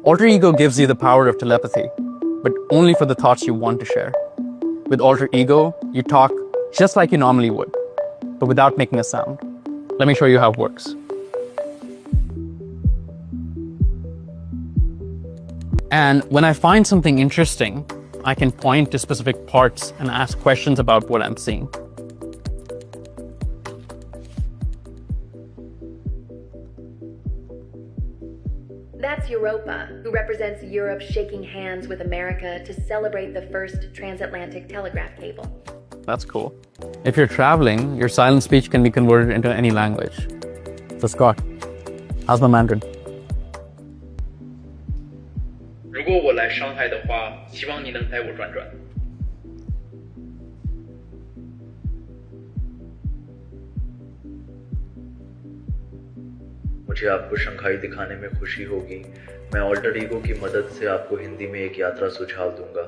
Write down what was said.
Alter ego gives you the power of telepathy, but only for the thoughts you want to share. With alter ego, you talk just like you normally would, but without making a sound. Let me show you how it works. And when I find something interesting, I can point to specific parts and ask questions about what I'm seeing. That's Europa, who represents Europe shaking hands with America to celebrate the first transatlantic telegraph cable. That's cool. If you're traveling, your silent speech can be converted into any language. So Scott, how's my Mandarin? 如果我来上海的话，希望你能带我转转。मुझे आपको Shanghai दिखाने में खुशी होगी। मैं alter ego की मदद से आपको हिंदी में एक यात्रा सुझाव दूंगा।